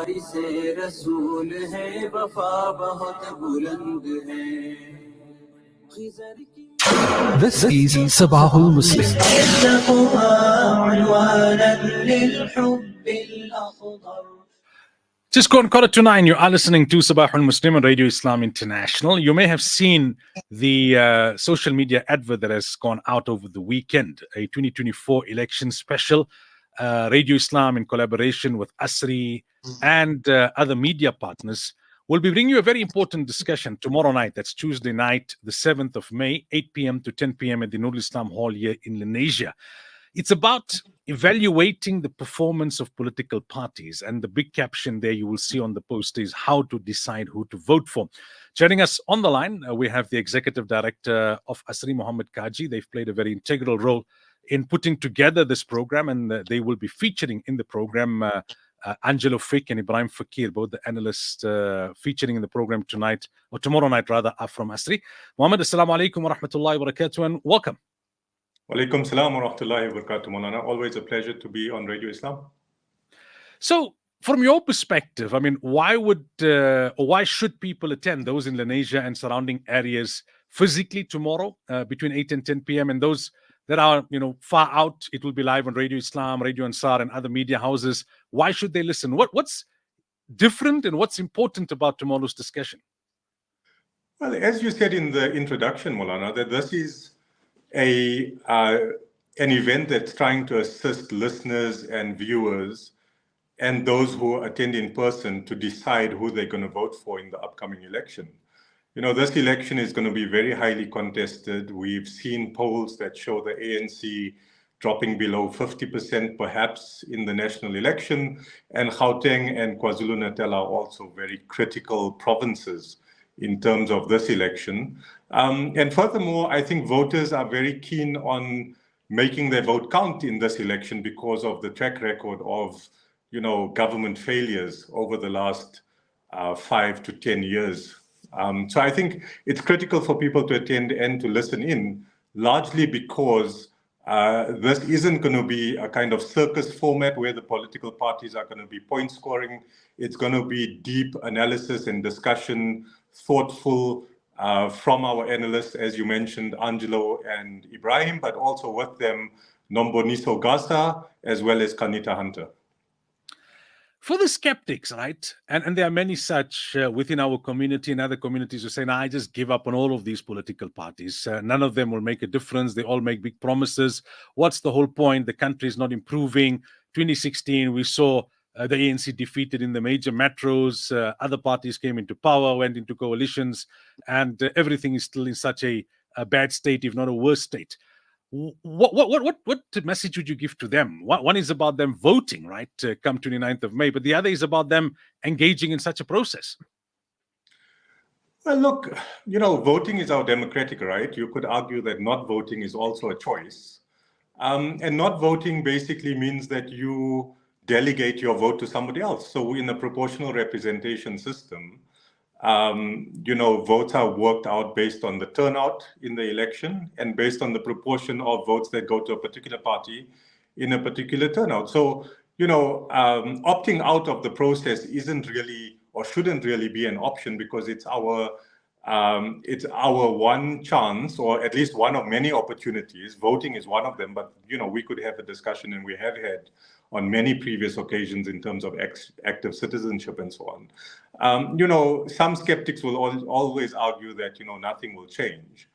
से रसूल है वफा बहुत बुलंद है This is Sabaahul Muslim. Just go and call it to 9. You are listening to Sabaahul Muslim on Radio Islam International. You may have seen the social media advert that has gone out over the weekend, a 2024 election special. Radio Islam, in collaboration with ASRI and other media partners, will be bringing you a very important discussion tomorrow night. That's Tuesday night, the 7th of May, 8 p.m. to 10 p.m. at the Nurul Islam Hall here in Lenasia. It's about evaluating the performance of political parties. And the big caption there you will see on the poster is how to decide who to vote for. Joining us on the line, we have the Executive Director of ASRI, Mohammed Kaji. They've played a very integral role in putting together this program, and they will be featuring in the program Angelo Fick and Ibrahim Fakir, both the analysts featuring in the program tonight, or tomorrow night rather, are from ASRI. Mohammed, assalamu alaikum wa rahmatullahi wa barakatuh, and welcome. Walaikum salam wa rahmatullahi wa barakatuh, Maulana. Always a pleasure to be on Radio Islam. So, from your perspective, I mean, why should people attend, those in Lenasia and surrounding areas, physically tomorrow between 8 and 10 p.m. and those that are, far out? It will be live on Radio Islam, Radio Ansar, and other media houses. Why should they listen? What's different and what's important about tomorrow's discussion? Well, as you said in the introduction, Maulana, that this is an event that's trying to assist listeners and viewers and those who attend in person to decide who they're going to vote for in the upcoming election. This election is going to be very highly contested. We've seen polls that show the ANC dropping below 50% perhaps in the national election, and Gauteng and KwaZulu-Natal are also very critical provinces in terms of this election. And furthermore, I think voters are very keen on making their vote count in this election because of the track record of, government failures over the last 5 to 10 years. So I think it's critical for people to attend and to listen in, largely because this isn't going to be a kind of circus format where the political parties are going to be point scoring. It's going to be deep analysis and discussion, thoughtful from our analysts, as you mentioned, Angelo and Ibrahim, but also with them, Nomboniso Gasa, as well as Kanita Hunter. For the skeptics, right? And there are many such within our community and other communities who say, I just give up on all of these political parties. None of them will make a difference. They all make big promises. What's the whole point? The country is not improving. 2016, we saw the ANC defeated in the major metros. Other parties came into power, went into coalitions, and everything is still in such a bad state, if not a worse state. What message would you give to them? One is about them voting, right, come 29th of May, but the other is about them engaging in such a process. Well, look, voting is our democratic right. You could argue that not voting is also a choice. And not voting basically means that you delegate your vote to somebody else. So in a proportional representation system, votes are worked out based on the turnout in the election and based on the proportion of votes that go to a particular party in a particular turnout. So, opting out of the process isn't really or shouldn't really be an option because it's our one chance, or at least one of many opportunities. Voting is one of them, but we could have a discussion, and we have had on many previous occasions in terms of active citizenship and so on. Some skeptics will always argue that nothing will change,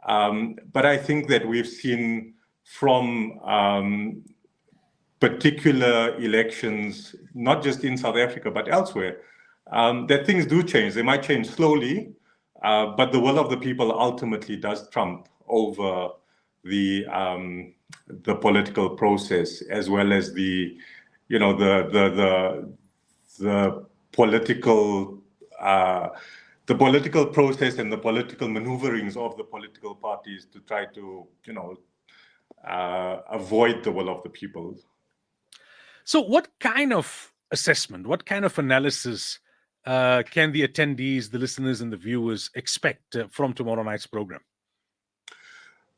but I think that we've seen from particular elections, not just in South Africa but elsewhere, that things do change. They might change slowly, but the will of the people ultimately does trump over the political process, as well as the political process and the political maneuverings of the political parties to try to avoid the will of the people. So what kind of assessment, what kind of analysis can the attendees, the listeners and the viewers expect from tomorrow night's program?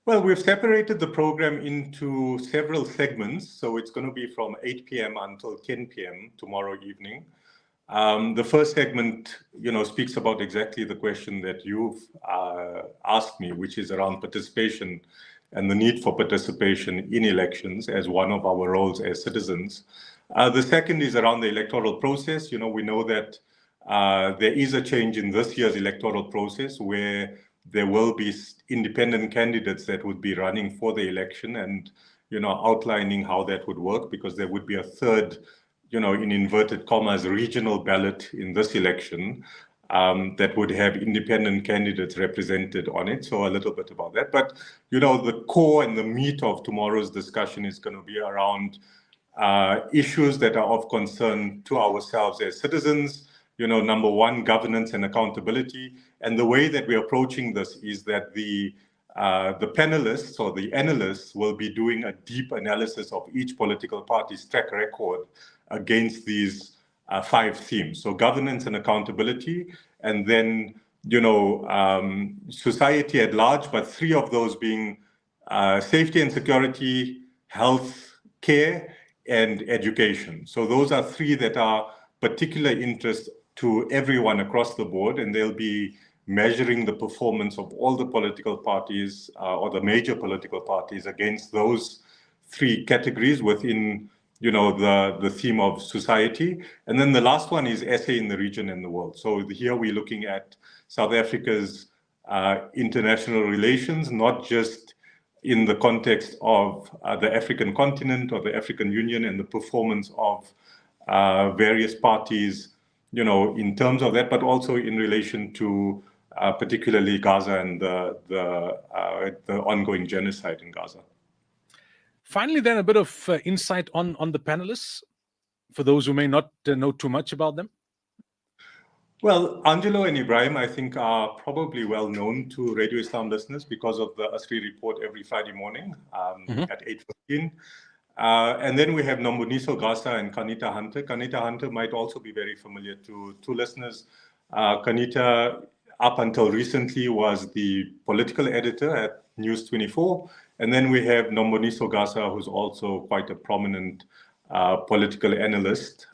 Well, we've separated the program into several segments. So it's going to be from 8 p.m. until 10 p.m. tomorrow evening. The first segment, speaks about exactly the question that you've asked me, which is around participation and the need for participation in elections as one of our roles as citizens. The second is around the electoral process. We know that there is a change in this year's electoral process where there will be independent candidates that would be running for the election and, outlining how that would work, because there would be a third, in inverted commas, regional ballot in this election that would have independent candidates represented on it. So a little bit about that. But, the core and the meat of tomorrow's discussion is going to be around issues that are of concern to ourselves as citizens. Number one, governance and accountability. And the way that we're approaching this is that the panelists or the analysts will be doing a deep analysis of each political party's track record against these 5 themes. So governance and accountability, and then, society at large, but 3 of those being safety and security, health care, and education. So those are 3 that are particular interest to everyone across the board, and they'll be measuring the performance of all the political parties or the major political parties against those 3 categories within, the theme of society. And then the last one is SA in the region and the world. So here we're looking at South Africa's international relations, not just in the context of the African continent or the African Union and the performance of various parties, in terms of that, but also in relation to particularly Gaza and the ongoing genocide in Gaza. Finally, then, a bit of insight on the panelists, for those who may not know too much about them. Well, Angelo and Ibrahim, I think, are probably well known to Radio Islam listeners because of the Asri report every Friday morning at 8:15. And then we have Nomboniso Gasa and Kanita Hunter. Kanita Hunter might also be very familiar to listeners. Kanita, up until recently, was the political editor at News 24. And then we have Nomboniso Gasa, who's also quite a prominent political analyst.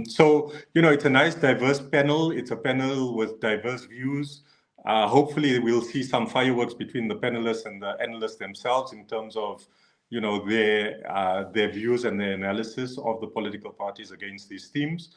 So, it's a nice, diverse panel. It's a panel with diverse views. Hopefully, we'll see some fireworks between the panelists and the analysts themselves in terms of, their views and their analysis of the political parties against these themes.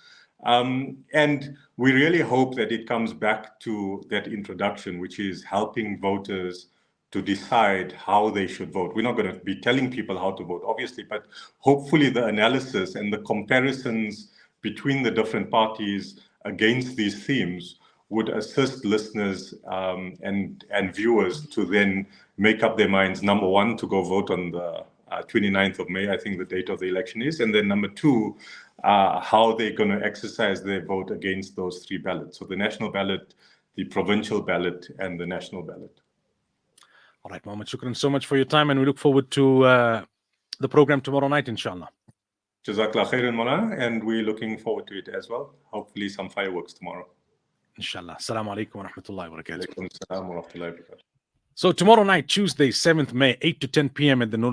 And we really hope that it comes back to that introduction, which is helping voters to decide how they should vote. We're not going to be telling people how to vote, obviously, but hopefully the analysis and the comparisons between the different parties against these themes would assist listeners and viewers to then make up their minds, number one, to go vote on the 29th of May, I think the date of the election is, and then number 2, how they're going to exercise their vote against those 3 ballots. So the national ballot, the provincial ballot, and the national ballot. All right, Mohammed, shukran so much for your time, and we look forward to the program tomorrow night, inshallah. Jazakallah khairan, Mawlana, and we're looking forward to it as well. Hopefully some fireworks tomorrow. Inshallah. Assalamu alaikum wa rahmatullahi wa barakatuh. Alaikum assalam wa rahmatullahi wa barakatuh. So tomorrow night, Tuesday, 7th May, 8 to 10 p.m. at the